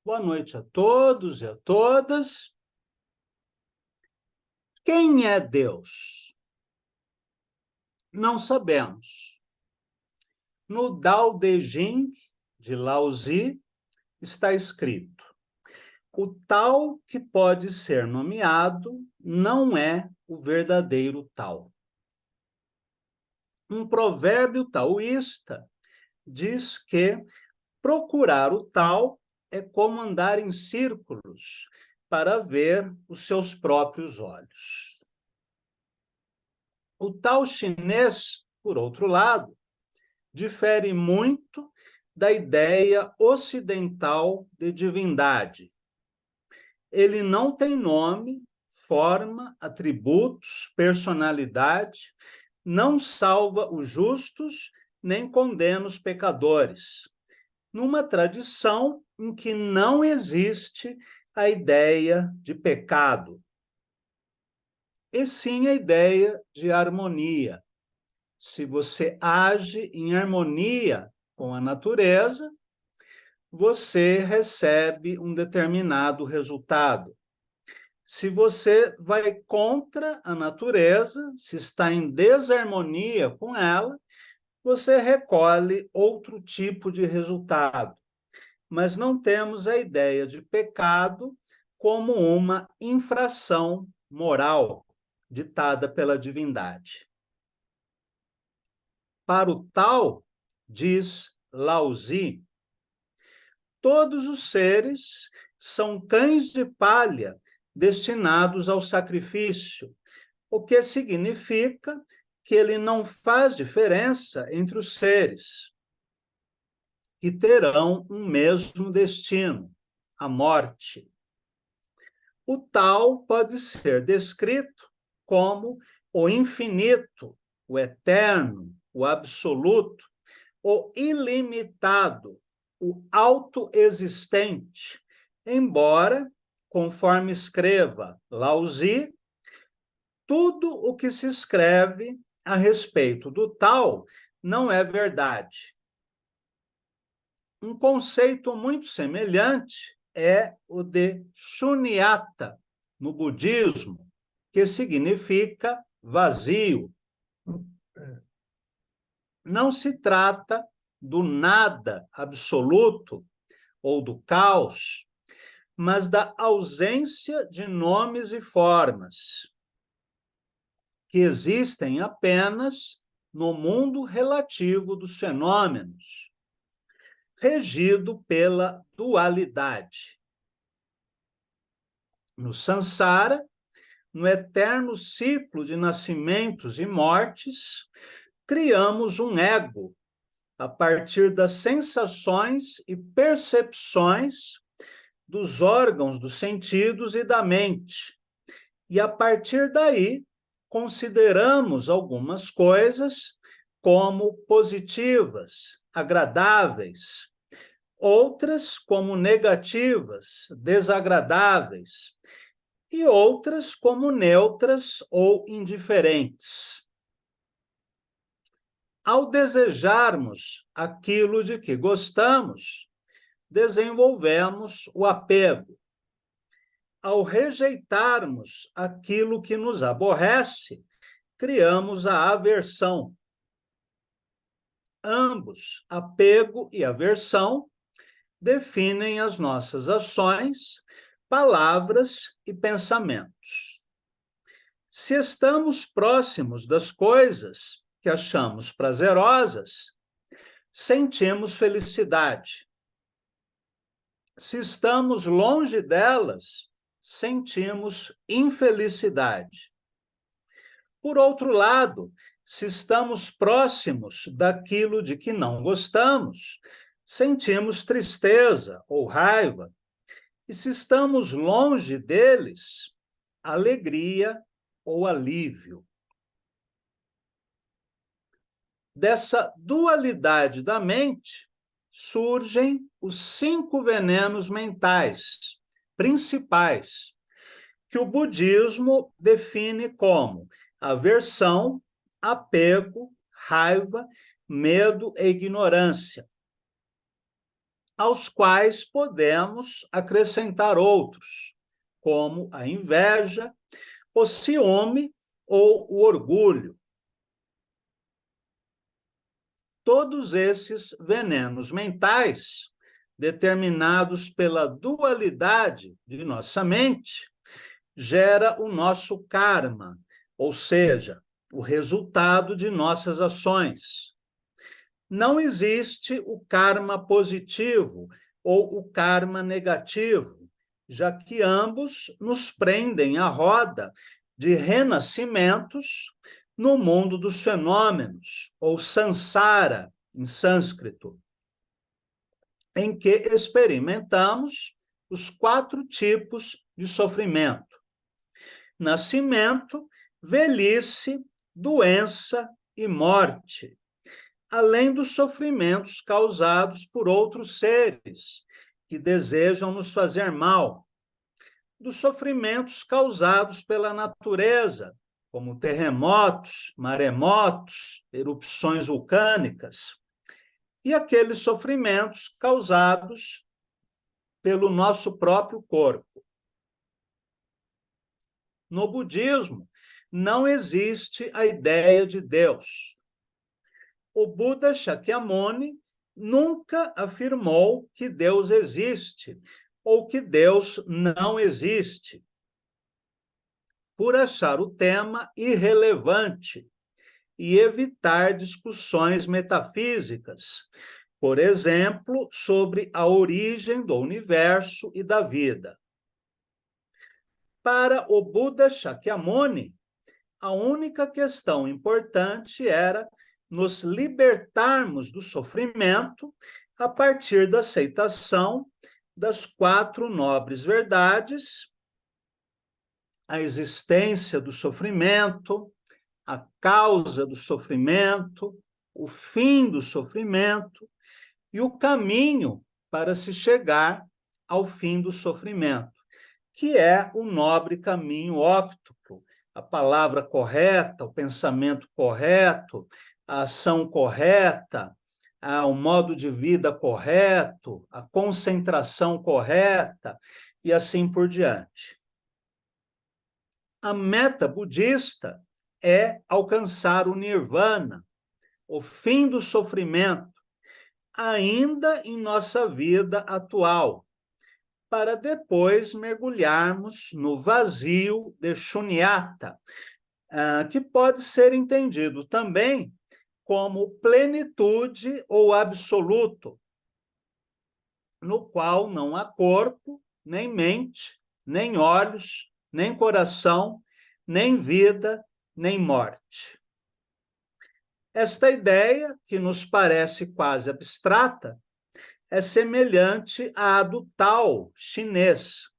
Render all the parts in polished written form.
Boa noite a todos e a todas. Quem é Deus? Não sabemos. No Tao Te Ching, de Lao Tzu, está escrito: o tal que pode ser nomeado não é o verdadeiro tal. Um provérbio taoísta diz que procurar o tal é como andar em círculos para ver os seus próprios olhos. O Tao chinês, por outro lado, difere muito da ideia ocidental de divindade. Ele não tem nome, forma, atributos, personalidade, não salva os justos, nem condena os pecadores, numa tradição em que não existe a ideia de pecado, e sim a ideia de harmonia. Se você age em harmonia com a natureza, você recebe um determinado resultado. Se você vai contra a natureza, se está em desarmonia com ela, você recolhe outro tipo de resultado. Mas não temos a ideia de pecado como uma infração moral ditada pela divindade. Para o tal, diz Lao Tzu, todos os seres são cães de palha destinados ao sacrifício, o que significa que ele não faz diferença entre os seres, que terão um mesmo destino, a morte. O tal pode ser descrito como o infinito, o eterno, o absoluto, o ilimitado, o autoexistente, embora, conforme escreva Lao Tzu, tudo o que se escreve a respeito do tal não é verdade. Um conceito muito semelhante é o de Shunyata, no budismo, que significa vazio. Não se trata do nada absoluto ou do caos, mas da ausência de nomes e formas, que existem apenas no mundo relativo dos fenômenos, regido pela dualidade. No samsara, no eterno ciclo de nascimentos e mortes, criamos um ego a partir das sensações e percepções dos órgãos dos sentidos e da mente. E a partir daí, consideramos algumas coisas como positivas, agradáveis, outras como negativas, desagradáveis, e outras como neutras ou indiferentes. Ao desejarmos aquilo de que gostamos, desenvolvemos o apego. Ao rejeitarmos aquilo que nos aborrece, criamos a aversão. Ambos, apego e aversão, definem as nossas ações, palavras e pensamentos. Se estamos próximos das coisas que achamos prazerosas, sentimos felicidade. Se estamos longe delas, sentimos infelicidade. Por outro lado, se estamos próximos daquilo de que não gostamos, sentimos tristeza ou raiva. E se estamos longe deles, alegria ou alívio. Dessa dualidade da mente, surgem os 5 venenos mentais principais, que o budismo define como aversão, apego, raiva, medo e ignorância. aos quais podemos acrescentar outros, como a inveja, o ciúme ou o orgulho. Todos esses venenos mentais, determinados pela dualidade de nossa mente, gera o nosso karma, ou seja, o resultado de nossas ações. Não existe o karma positivo ou o karma negativo, já que ambos nos prendem à roda de renascimentos no mundo dos fenômenos, ou samsara, em sânscrito, em que experimentamos os 4 tipos de sofrimento: nascimento, velhice, doença e morte, além dos sofrimentos causados por outros seres que desejam nos fazer mal, dos sofrimentos causados pela natureza, como terremotos, maremotos, erupções vulcânicas, e aqueles sofrimentos causados pelo nosso próprio corpo. No budismo, não existe a ideia de Deus. O Buda Shakyamuni nunca afirmou que Deus existe ou que Deus não existe, por achar o tema irrelevante e evitar discussões metafísicas, por exemplo, sobre a origem do universo e da vida. Para o Buda Shakyamuni, a única questão importante era nos libertarmos do sofrimento a partir da aceitação das 4 nobres verdades: a existência do sofrimento, a causa do sofrimento, o fim do sofrimento e o caminho para se chegar ao fim do sofrimento, que é o nobre caminho óptico, a palavra correta, o pensamento correto, a ação correta, o modo de vida correto, a concentração correta, e assim por diante. A meta budista é alcançar o nirvana, o fim do sofrimento, ainda em nossa vida atual, para depois mergulharmos no vazio de Shunyata, que pode ser entendido também como plenitude ou absoluto, no qual não há corpo, nem mente, nem olhos, nem coração, nem vida, nem morte. Esta ideia, que nos parece quase abstrata, é semelhante à do Tao chinês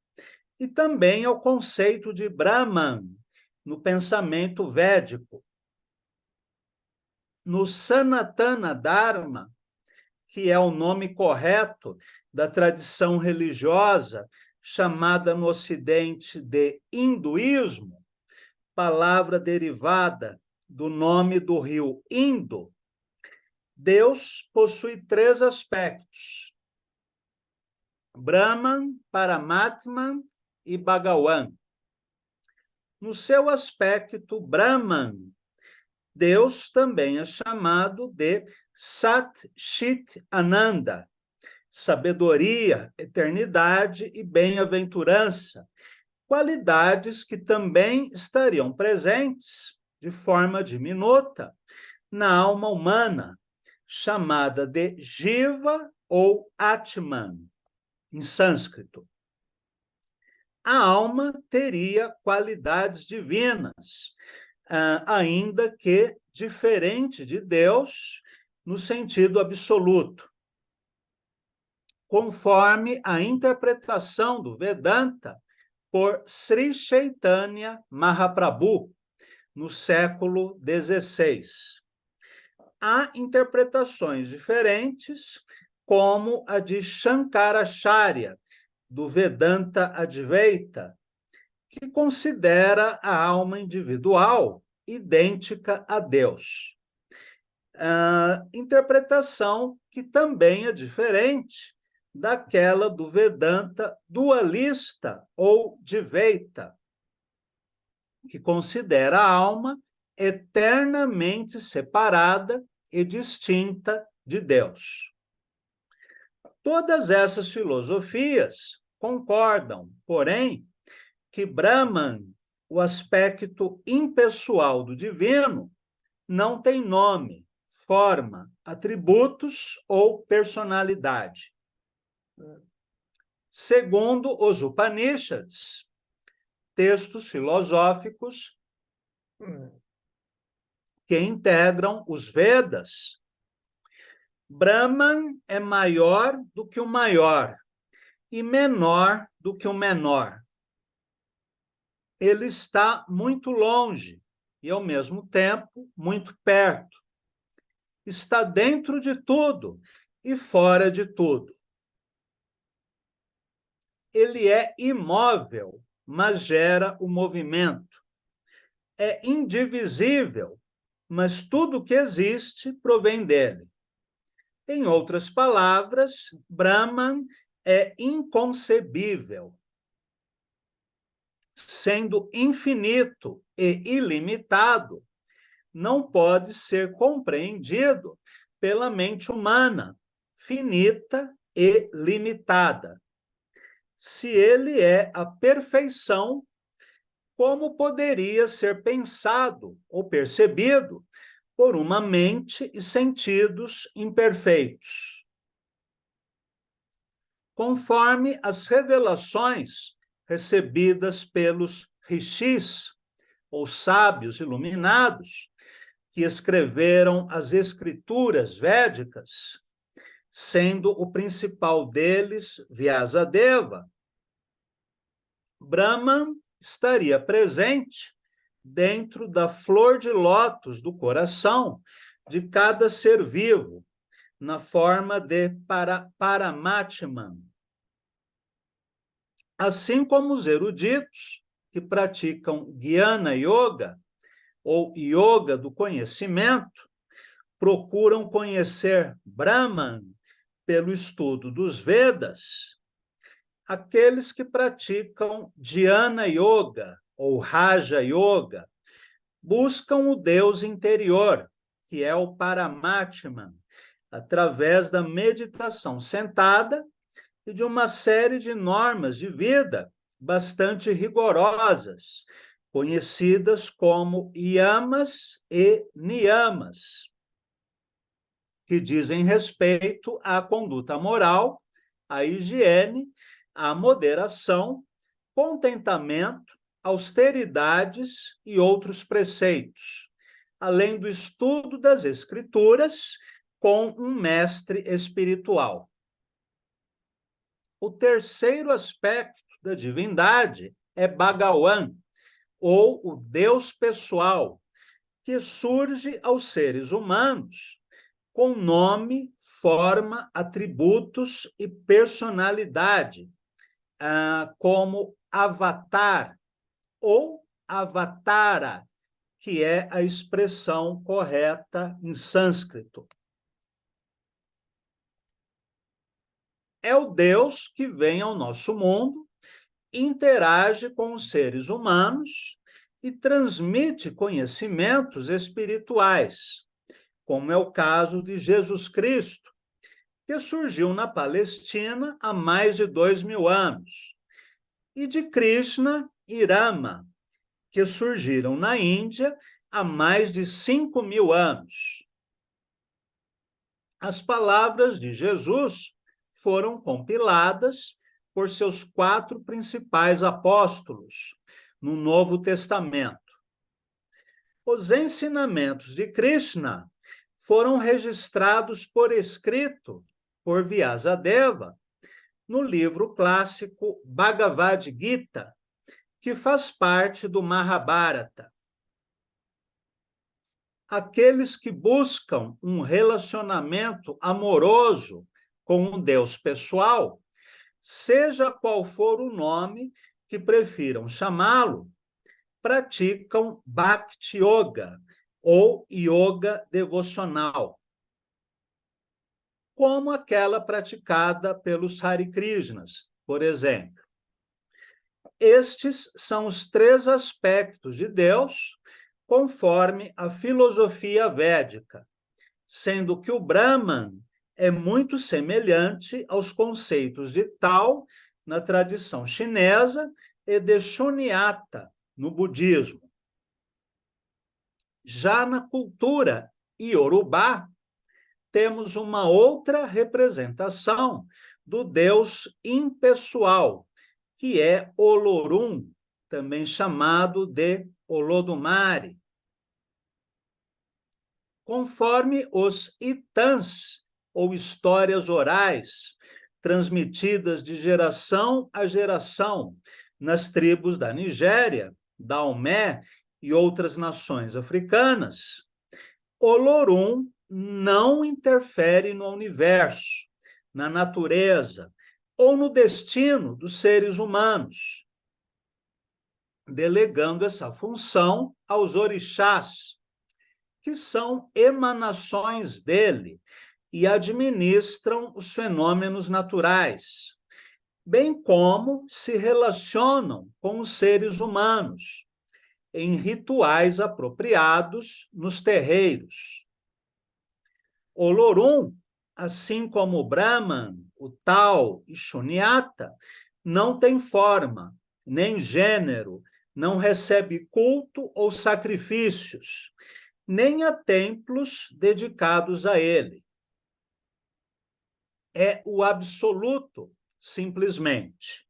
e também ao conceito de Brahman no pensamento védico. No Sanatana Dharma, que é o nome correto da tradição religiosa chamada no Ocidente de hinduísmo, palavra derivada do nome do rio Indo, Deus possui 3 aspectos: Brahman, Paramatman e Bhagawan. No seu aspecto Brahman, Deus também é chamado de Sat Chit Ananda, sabedoria, eternidade e bem-aventurança, qualidades que também estariam presentes de forma diminuta na alma humana, chamada de Jiva ou Atman, em sânscrito. A alma teria qualidades divinas, ainda que diferente de Deus no sentido absoluto, conforme a interpretação do Vedanta por Sri Chaitanya Mahaprabhu, no século XVI. Há interpretações diferentes, como a de Shankaracharya, do Vedanta Advaita, que considera a alma individual idêntica a Deus. Interpretação que também é diferente daquela do Vedanta dualista ou Dvaita, que considera a alma eternamente separada e distinta de Deus. Todas essas filosofias concordam, porém, que Brahman, o aspecto impessoal do divino, não tem nome, forma, atributos ou personalidade. Segundo os Upanishads, textos filosóficos que integram os Vedas, Brahman é maior do que o maior e menor do que o menor. Ele está muito longe e, ao mesmo tempo, muito perto. Está dentro de tudo e fora de tudo. Ele é imóvel, mas gera o movimento. É indivisível, mas tudo que existe provém dele. Em outras palavras, Brahman é inconcebível. Sendo infinito e ilimitado, não pode ser compreendido pela mente humana, finita e limitada. Se ele é a perfeição, como poderia ser pensado ou percebido por uma mente e sentidos imperfeitos? Conforme as revelações recebidas pelos rishis, ou sábios iluminados, que escreveram as escrituras védicas, sendo o principal deles Vyasadeva, Brahman estaria presente dentro da flor de lótus do coração de cada ser vivo, na forma de Paramatman. Assim como os eruditos que praticam Jnana Yoga, ou Yoga do conhecimento, procuram conhecer Brahman pelo estudo dos Vedas, aqueles que praticam Dhyana Yoga ou Raja Yoga buscam o Deus interior, que é o Paramatman, através da meditação sentada e de uma série de normas de vida bastante rigorosas, conhecidas como yamas e niyamas, que dizem respeito à conduta moral, à higiene, à moderação, contentamento, austeridades e outros preceitos, além do estudo das escrituras com um mestre espiritual. O terceiro aspecto da divindade é Bhagawan, ou o Deus pessoal, que surge aos seres humanos com nome, forma, atributos e personalidade, como Avatar ou Avatara, que é a expressão correta em sânscrito. É o Deus que vem ao nosso mundo, interage com os seres humanos e transmite conhecimentos espirituais, como é o caso de Jesus Cristo, que surgiu na Palestina há mais de 2000 anos, e de Krishna e Rama, que surgiram na Índia há mais de 5000 anos. As palavras de Jesus foram compiladas por seus 4 principais apóstolos no Novo Testamento. Os ensinamentos de Krishna foram registrados por escrito por Vyasadeva no livro clássico Bhagavad Gita, que faz parte do Mahabharata. Aqueles que buscam um relacionamento amoroso com um Deus pessoal, seja qual for o nome que prefiram chamá-lo, praticam Bhakti Yoga, ou yoga devocional. como aquela praticada pelos Hare Krishnas, por exemplo. Estes são os três aspectos de Deus, conforme a filosofia védica, sendo que o Brahman é muito semelhante aos conceitos de Tao na tradição chinesa e de Shunyata no budismo. Já na cultura iorubá, temos uma outra representação do Deus impessoal, que é Olorum, também chamado de Olodumare. Conforme os itãs, ou histórias orais, transmitidas de geração a geração nas tribos da Nigéria, Daomé e outras nações africanas, Olorum não interfere no universo, na natureza ou no destino dos seres humanos, delegando essa função aos orixás, que são emanações dele e administram os fenômenos naturais, bem como se relacionam com os seres humanos em rituais apropriados nos terreiros. Olorum, assim como o Brahman, o Tao e Shunyata, não tem forma, nem gênero, não recebe culto ou sacrifícios, nem há templos dedicados a ele. É o absoluto, simplesmente.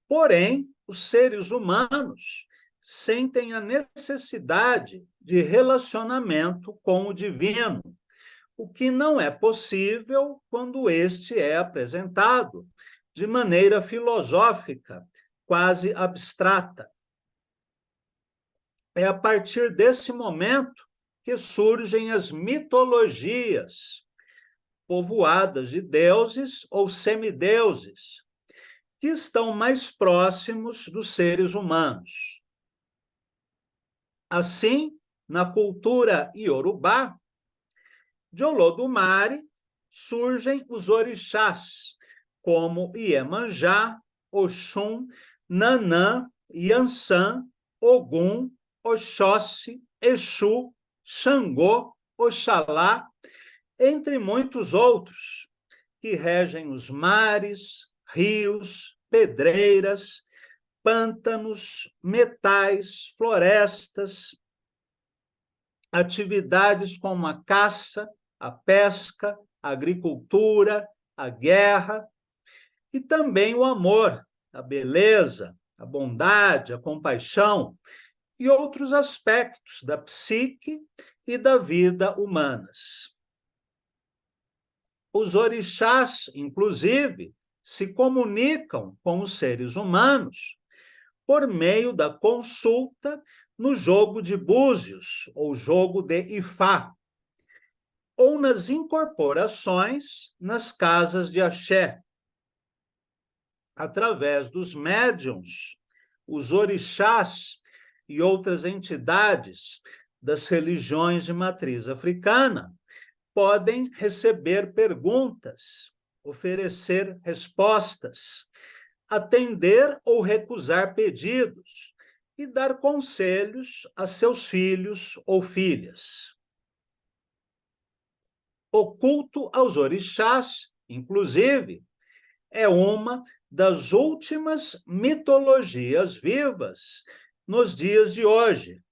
Porém, os seres humanos sentem a necessidade de relacionamento com o divino, o que não é possível quando este é apresentado de maneira filosófica, quase abstrata. É a partir desse momento que surgem as mitologias, povoadas de deuses ou semideuses, que estão mais próximos dos seres humanos. Assim, na cultura iorubá, de Olodumare surgem os orixás, como Iemanjá, Oxum, Nanã, Yansan, Ogum, Oxóssi, Exu, Xangô, Oxalá, entre muitos outros, que regem os mares, rios, pedreiras, pântanos, metais, florestas, atividades como a caça, a pesca, a agricultura, a guerra, e também o amor, a beleza, a bondade, a compaixão e outros aspectos da psique e da vida humanas. Os orixás, inclusive, se comunicam com os seres humanos por meio da consulta no jogo de búzios, ou jogo de Ifá, ou nas incorporações nas casas de axé. Através dos médiuns, os orixás e outras entidades das religiões de matriz africana podem receber perguntas, oferecer respostas, atender ou recusar pedidos e dar conselhos a seus filhos ou filhas. O culto aos orixás, inclusive, é uma das últimas mitologias vivas nos dias de hoje,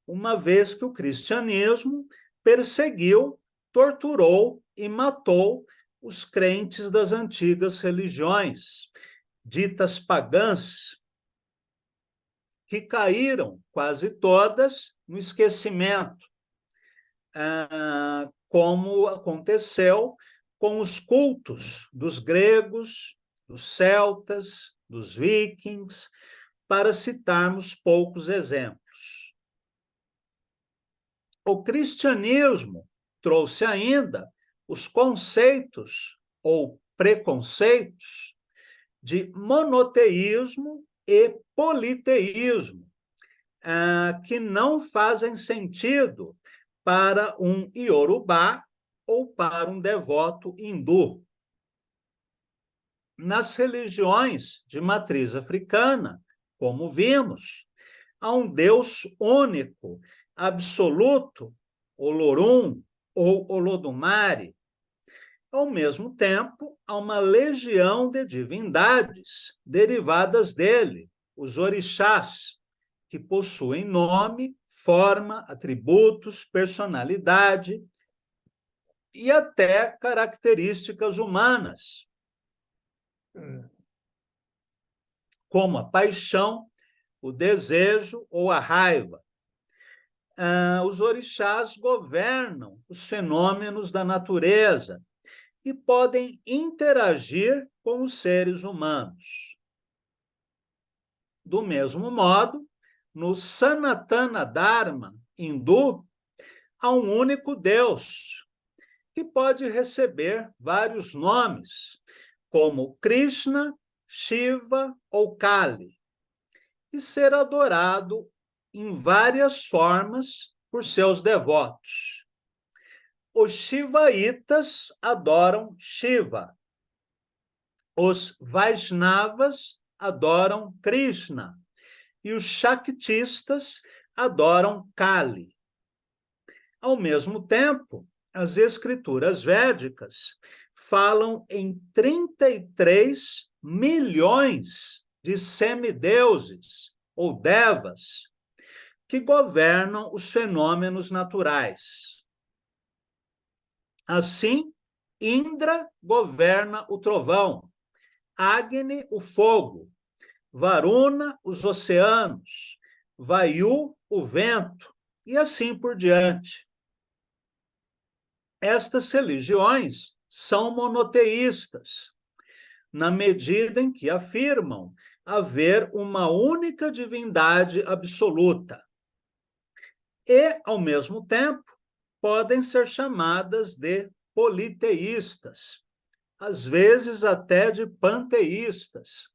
uma vez que o cristianismo perseguiu, torturou e matou os crentes das antigas religiões, ditas pagãs, que caíram quase todas no esquecimento, como aconteceu com os cultos dos gregos, dos celtas, dos vikings, para citarmos poucos exemplos. O cristianismo trouxe ainda os conceitos ou preconceitos de monoteísmo e politeísmo, que não fazem sentido para um iorubá ou para um devoto hindu. Nas religiões de matriz africana, como vimos, há um Deus único, absoluto, Olorum ou Olodumare. Ao mesmo tempo, há uma legião de divindades derivadas dele, os orixás, que possuem nome, forma, atributos, personalidade e até características humanas, como a paixão, o desejo ou a raiva. Os orixás governam os fenômenos da natureza e podem interagir com os seres humanos. Do mesmo modo, no Sanatana Dharma hindu, há um único Deus, que pode receber vários nomes, como Krishna, Shiva ou Kali, e ser adorado em várias formas por seus devotos. Os Shivaitas adoram Shiva. Os Vaishnavas adoram Krishna. E os Shaktistas adoram Kali. Ao mesmo tempo, as escrituras védicas falam em 33 milhões de semideuses, ou devas, que governam os fenômenos naturais. Assim, Indra governa o trovão, Agni o fogo, Varuna os oceanos, Vayu o vento, e assim por diante. Estas religiões são monoteístas, na medida em que afirmam haver uma única divindade absoluta. E, ao mesmo tempo, podem ser chamadas de politeístas, às vezes até de panteístas,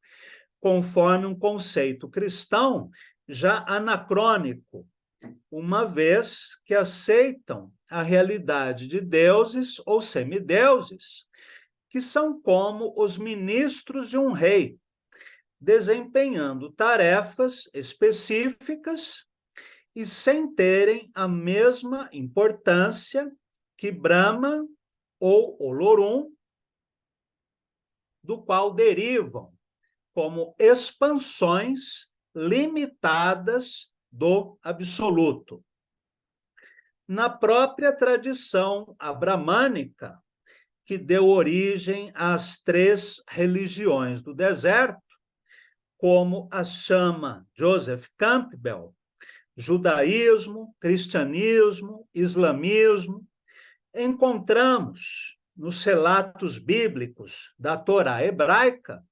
conforme um conceito cristão já anacrônico, uma vez que aceitam a realidade de deuses ou semideuses, que são como os ministros de um rei, desempenhando tarefas específicas e sem terem a mesma importância que Brahma ou Olorum, do qual derivam como expansões limitadas do absoluto. Na própria tradição abramânica, que deu origem às 3 religiões do deserto, como as chama Joseph Campbell, judaísmo, cristianismo, islamismo, encontramos nos relatos bíblicos da Torá hebraica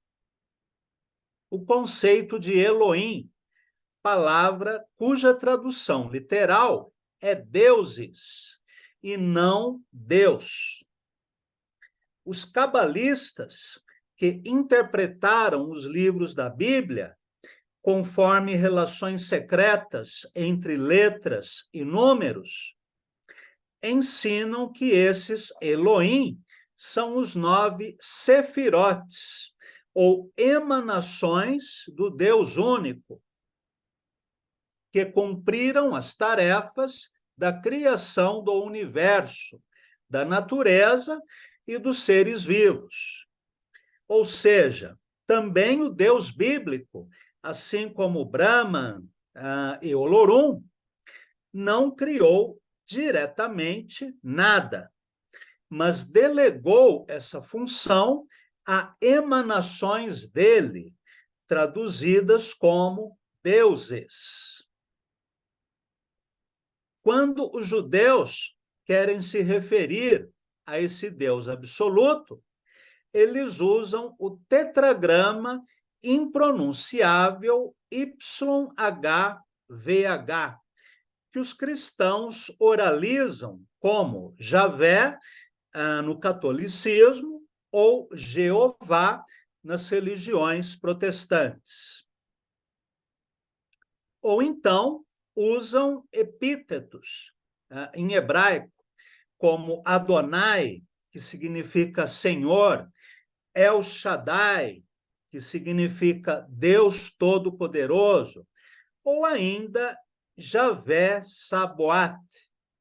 o conceito de Elohim, palavra cuja tradução literal é deuses e não Deus. Os cabalistas, que interpretaram os livros da Bíblia conforme relações secretas entre letras e números, ensinam que esses Elohim são os 9 sefirotes, ou emanações do Deus único, que cumpriram as tarefas da criação do universo, da natureza e dos seres vivos. Ou seja, também o Deus bíblico, assim como Brahman e Olorum, não criou diretamente nada, mas delegou essa função a emanações dele, traduzidas como deuses. Quando os judeus querem se referir a esse Deus absoluto, eles usam o tetragrama impronunciável YHVH, que os cristãos oralizam como Javé no catolicismo ou Jeová nas religiões protestantes. Ou então usam epítetos em hebraico, como Adonai, que significa Senhor, El Shaddai, que significa Deus Todo-Poderoso, ou ainda Javé Sabaoth,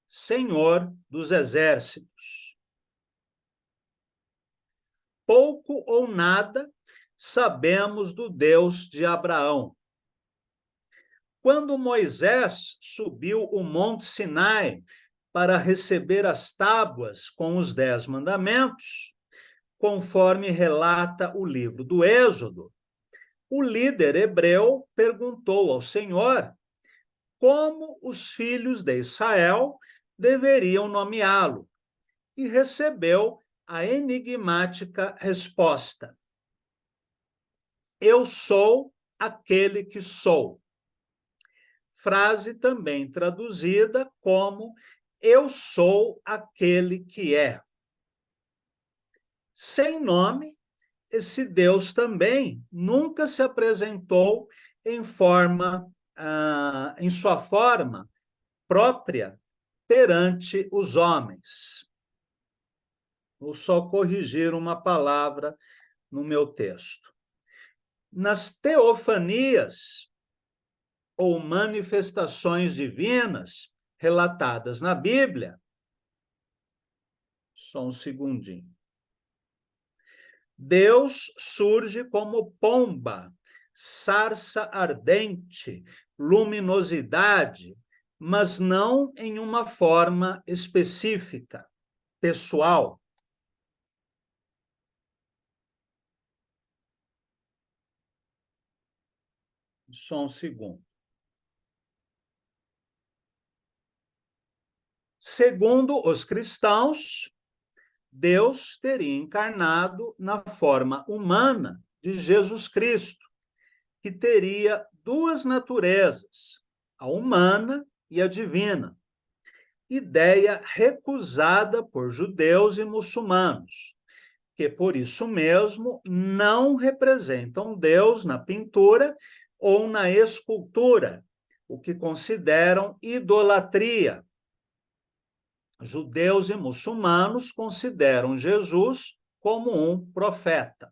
Senhor dos Exércitos. Pouco ou nada sabemos do Deus de Abraão. Quando Moisés subiu o Monte Sinai para receber as tábuas com os 10 mandamentos, conforme relata o livro do Êxodo, o líder hebreu perguntou ao Senhor como os filhos de Israel deveriam nomeá-lo e recebeu a enigmática resposta: Eu sou aquele que sou. Frase também traduzida como Eu sou aquele que é. Sem nome, esse Deus também nunca se apresentou em sua forma própria perante os homens. Vou só corrigir uma palavra no meu texto. Nas teofanias ou manifestações divinas relatadas na Bíblia, só um segundinho. Deus surge como pomba, sarça ardente, luminosidade, mas não em uma forma específica, pessoal. Só um segundo. Segundo os cristãos, Deus teria encarnado na forma humana de Jesus Cristo, que teria duas naturezas, a humana e a divina. Ideia recusada por judeus e muçulmanos, que por isso mesmo não representam Deus na pintura ou na escultura, o que consideram idolatria. Judeus e muçulmanos consideram Jesus como um profeta.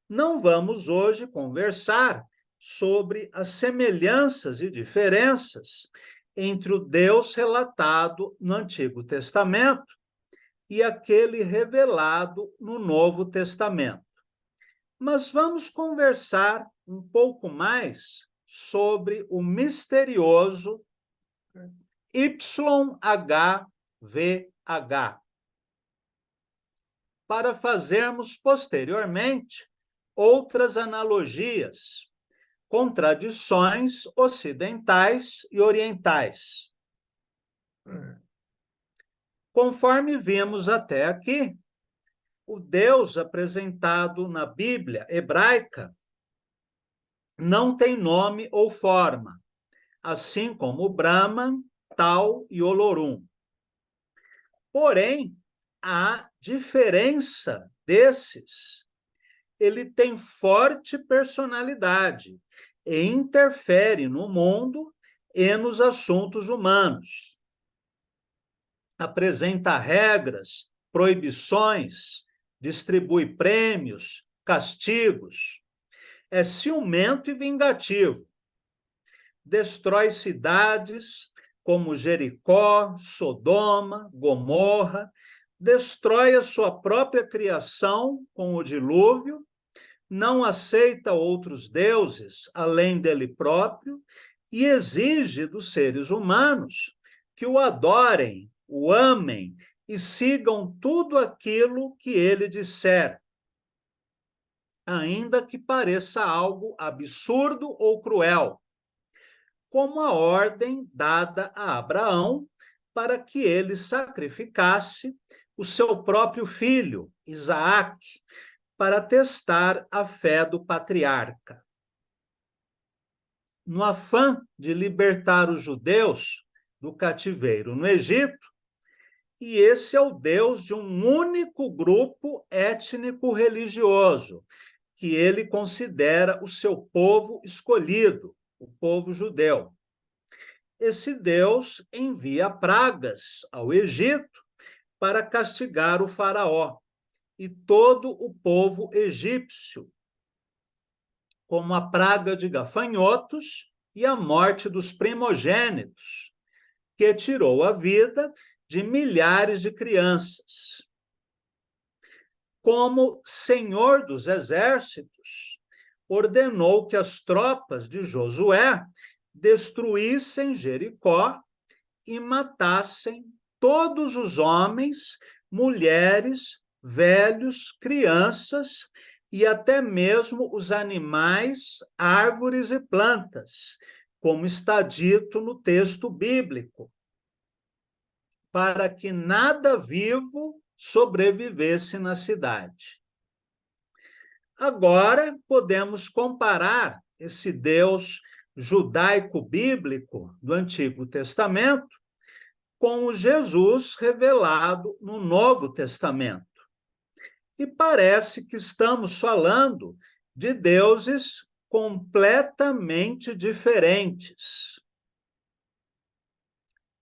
Não vamos hoje conversar sobre as semelhanças e diferenças entre o Deus relatado no Antigo Testamento e aquele revelado no Novo Testamento. Mas vamos conversar um pouco mais sobre o misterioso YHWH, para fazermos posteriormente outras analogias, contradições ocidentais e orientais. Conforme vimos até aqui, o Deus apresentado na Bíblia hebraica não tem nome ou forma, assim como Brahman, Tal e Olorum. Porém, a diferença desses, ele tem forte personalidade e interfere no mundo e nos assuntos humanos. Apresenta regras, proibições, distribui prêmios, castigos. É ciumento e vingativo. Destrói cidades como Jericó, Sodoma, Gomorra, destrói a sua própria criação com o dilúvio, não aceita outros deuses além dele próprio e exige dos seres humanos que o adorem, o amem e sigam tudo aquilo que ele disser, ainda que pareça algo absurdo ou cruel, como a ordem dada a Abraão para que ele sacrificasse o seu próprio filho, Isaac, para testar a fé do patriarca. No afã de libertar os judeus do cativeiro no Egito, e esse é o Deus de um único grupo étnico-religioso, que ele considera o seu povo escolhido, o povo judeu. esse Deus envia pragas ao Egito para castigar o faraó e todo o povo egípcio, como a praga de gafanhotos e a morte dos primogênitos, que tirou a vida de milhares de crianças. Como Senhor dos Exércitos, ordenou que as tropas de Josué destruíssem Jericó e matassem todos os homens, mulheres, velhos, crianças e até mesmo os animais, árvores e plantas, como está dito no texto bíblico, para que nada vivo sobrevivesse na cidade. Agora, podemos comparar esse Deus judaico-bíblico do Antigo Testamento com o Jesus revelado no Novo Testamento. E parece que estamos falando de deuses completamente diferentes.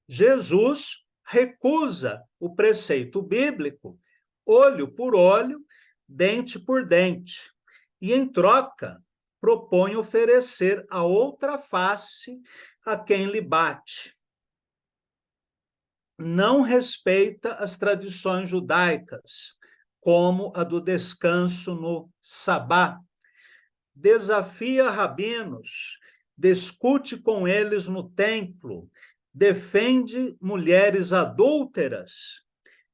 Jesus recusa o preceito bíblico, olho por olho, dente por dente, e, em troca, propõe oferecer a outra face a quem lhe bate. Não respeita as tradições judaicas, como a do descanso no sabá, desafia rabinos, discute com eles no templo, defende mulheres adúlteras,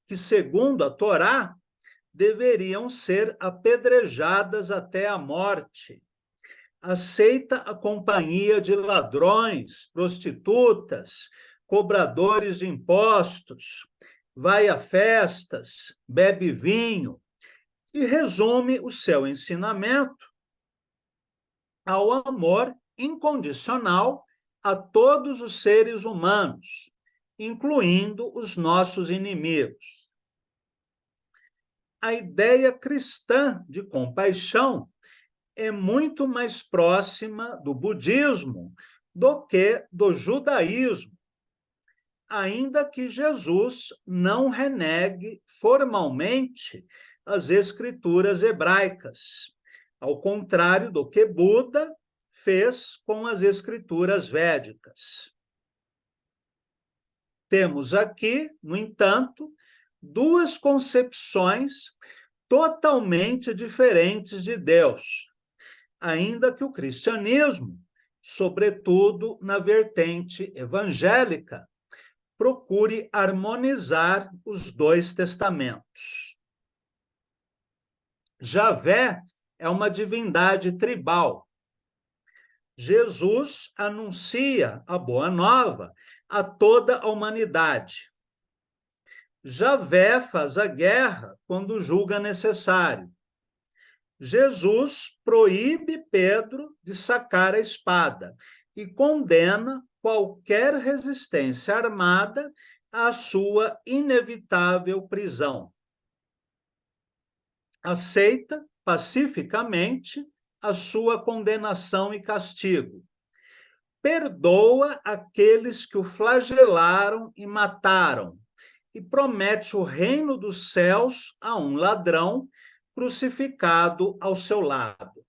que, segundo a Torá, deveriam ser apedrejadas até a morte. Aceita a companhia de ladrões, prostitutas, cobradores de impostos, vai a festas, bebe vinho e resume o seu ensinamento ao amor incondicional a todos os seres humanos, incluindo os nossos inimigos. A ideia cristã de compaixão é muito mais próxima do budismo do que do judaísmo, ainda que Jesus não renegue formalmente as escrituras hebraicas, ao contrário do que Buda fez com as escrituras védicas. Temos aqui, no entanto, duas concepções totalmente diferentes de Deus, ainda que o cristianismo, sobretudo na vertente evangélica, procure harmonizar os dois testamentos. Javé é uma divindade tribal. Jesus anuncia a boa nova a toda a humanidade. Javé faz a guerra quando julga necessário. Jesus proíbe Pedro de sacar a espada e condena qualquer resistência armada à sua inevitável prisão. Aceita pacificamente a sua condenação e castigo. Perdoa aqueles que o flagelaram e mataram, e promete o reino dos céus a um ladrão crucificado ao seu lado.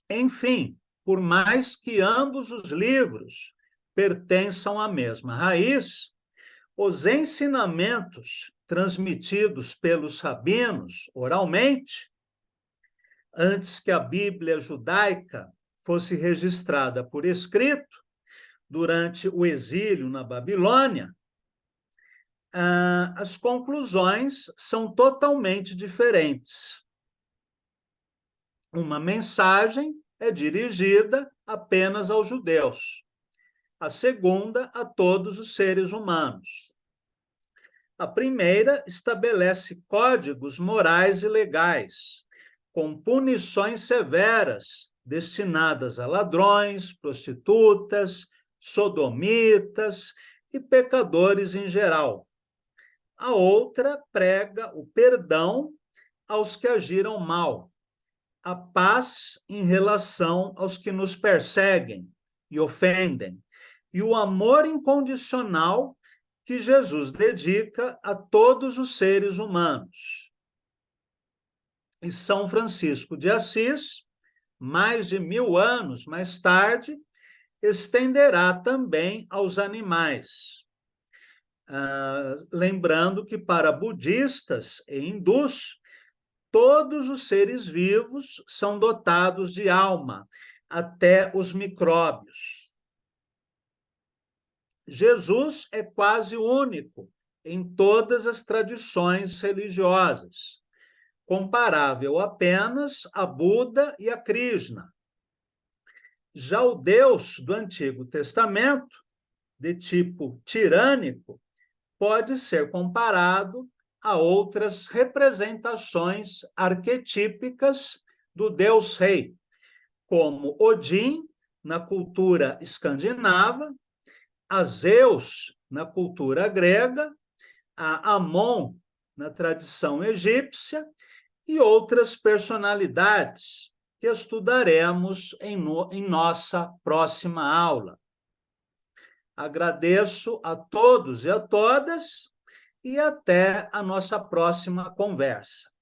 Enfim, por mais que ambos os livros pertençam à mesma raiz, os ensinamentos transmitidos pelos rabinos oralmente, antes que a Bíblia judaica fosse registrada por escrito, durante o exílio na Babilônia, as conclusões são totalmente diferentes. Uma mensagem é dirigida apenas aos judeus, a segunda a todos os seres humanos. A primeira estabelece códigos morais e legais, com punições severas destinadas a ladrões, prostitutas, sodomitas e pecadores em geral. A outra prega o perdão aos que agiram mal, a paz em relação aos que nos perseguem e ofendem, e o amor incondicional que Jesus dedica a todos os seres humanos. E São Francisco de Assis, mais de 1000 anos mais tarde, estenderá também aos animais. Lembrando que para budistas e hindus, todos os seres vivos são dotados de alma, até os micróbios. Jesus é quase único em todas as tradições religiosas, comparável apenas a Buda e a Krishna. Já o Deus do Antigo Testamento, de tipo tirânico, pode ser comparado a outras representações arquetípicas do Deus Rei, como Odin, na cultura escandinava, a Zeus, na cultura grega, a Amon, na tradição egípcia, e outras personalidades que estudaremos em nossa próxima aula. Agradeço a todos e a todas e até a nossa próxima conversa.